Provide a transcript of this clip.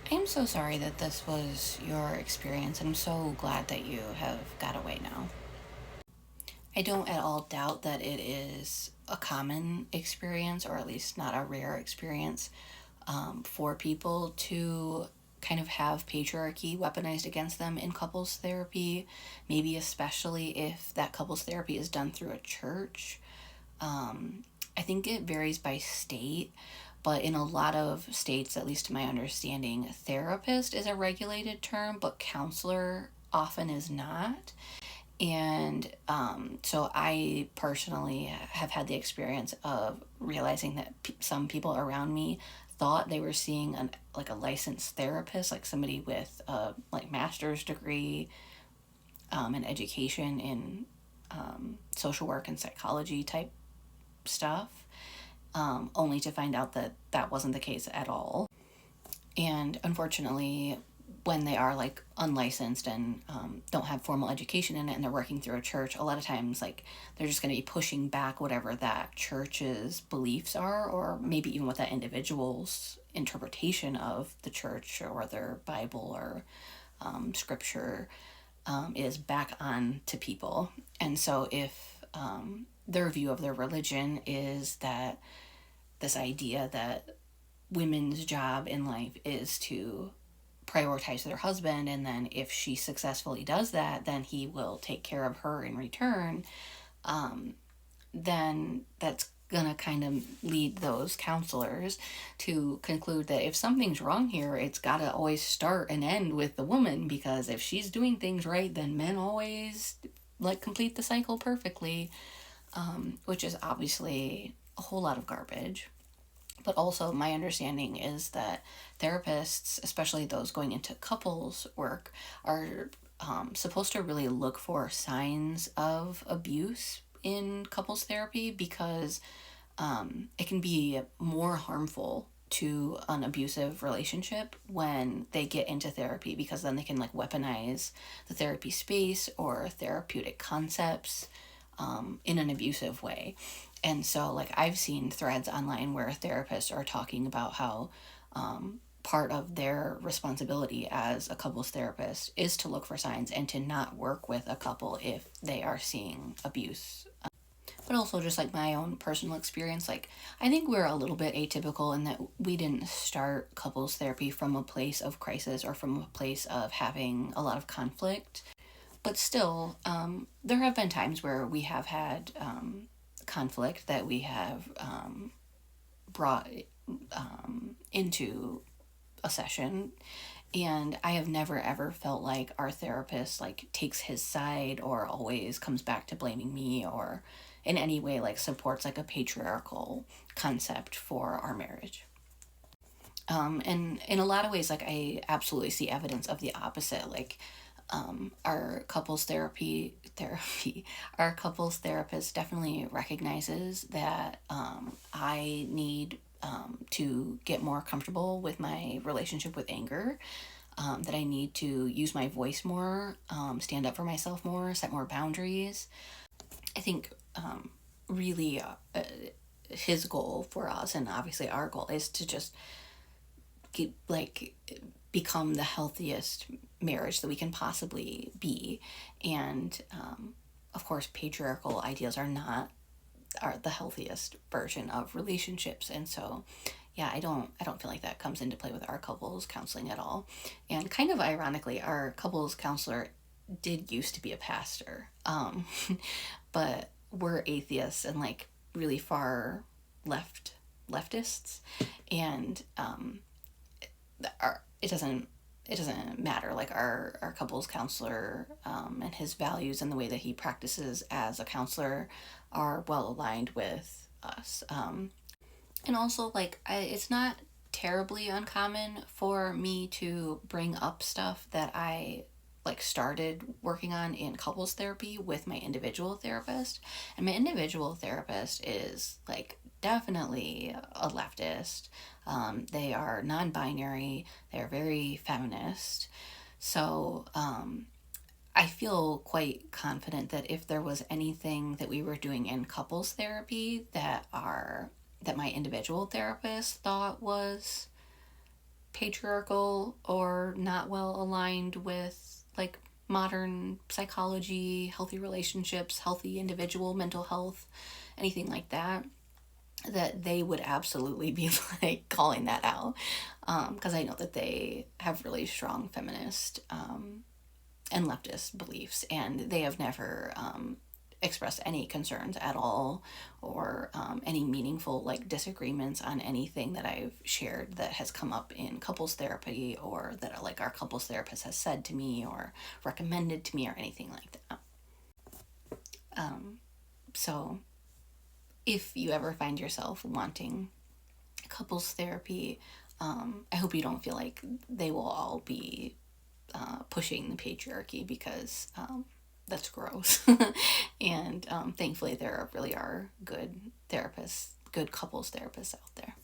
I'm so sorry that this was your experience. I'm so glad that you have got away now. I don't at all doubt that it is a common experience, or at least not a rare experience, for people to kind of have patriarchy weaponized against them in couples therapy, maybe especially if that couples therapy is done through a church. I think it varies by state, but in a lot of states, at least to my understanding, therapist is a regulated term, but counselor often is not. And so I personally have had the experience of realizing that some people around me thought they were seeing like a licensed therapist, like somebody with a like master's degree, an education in social work and psychology type stuff, only to find out that that wasn't the case at all. And unfortunately, when they are like unlicensed and don't have formal education in it and they're working through a church, a lot of times like they're just going to be pushing back whatever that church's beliefs are, or maybe even what that individual's interpretation of the church or their Bible or scripture is back on to people. And so if their view of their religion is that this idea that women's job in life is to prioritize their husband, and then if she successfully does that, then he will take care of her in return, then that's gonna kind of lead those counselors to conclude that if something's wrong here, it's gotta always start and end with the woman, because if she's doing things right, then men always like complete the cycle perfectly, which is obviously a whole lot of garbage. But also, my understanding is that therapists, especially those going into couples work, are supposed to really look for signs of abuse in couples therapy, because it can be more harmful to an abusive relationship when they get into therapy, because then they can like weaponize the therapy space or therapeutic concepts in an abusive way. And so, like, I've seen threads online where therapists are talking about how part of their responsibility as a couples therapist is to look for signs and to not work with a couple if they are seeing abuse. But also, just like my own personal experience, like, I think we're a little bit atypical in that we didn't start couples therapy from a place of crisis or from a place of having a lot of conflict. But still, there have been times where we have had conflict that we have brought into a session, and I have never ever felt like our therapist like takes his side or always comes back to blaming me, or in any way like supports like a patriarchal concept for our marriage. And in a lot of ways, like, I absolutely see evidence of the opposite. Like, our couples therapy our couples therapist definitely recognizes that I need to get more comfortable with my relationship with anger, that I need to use my voice more, stand up for myself more, set more boundaries. I think really his goal for us, and obviously our goal, is to just get like become the healthiest marriage that we can possibly be. And of course, patriarchal ideals are the healthiest version of relationships. And so, yeah, I don't feel like that comes into play with our couples counseling at all. And kind of ironically, our couples counselor did used to be a pastor, but we're atheists and like really far leftists, and it doesn't matter. Like, our couples counselor, and his values and the way that he practices as a counselor are well aligned with us. And also, like, it's not terribly uncommon for me to bring up stuff that I like started working on in couples therapy with my individual therapist. And my individual therapist is like definitely a leftist. They are non-binary, they're very feminist. So I feel quite confident that if there was anything that we were doing in couples therapy that my individual therapist thought was patriarchal or not well aligned with like modern psychology, healthy relationships, healthy individual mental health, anything like that, that they would absolutely be like calling that out, because I know that they have really strong feminist and leftist beliefs, and they have never expressed any concerns at all, or any meaningful like disagreements on anything that I've shared that has come up in couples therapy, or that like our couples therapist has said to me or recommended to me or anything like that. So if you ever find yourself wanting couples therapy, I hope you don't feel like they will all be pushing the patriarchy, because that's gross. And thankfully, there really are good therapists, good couples therapists out there.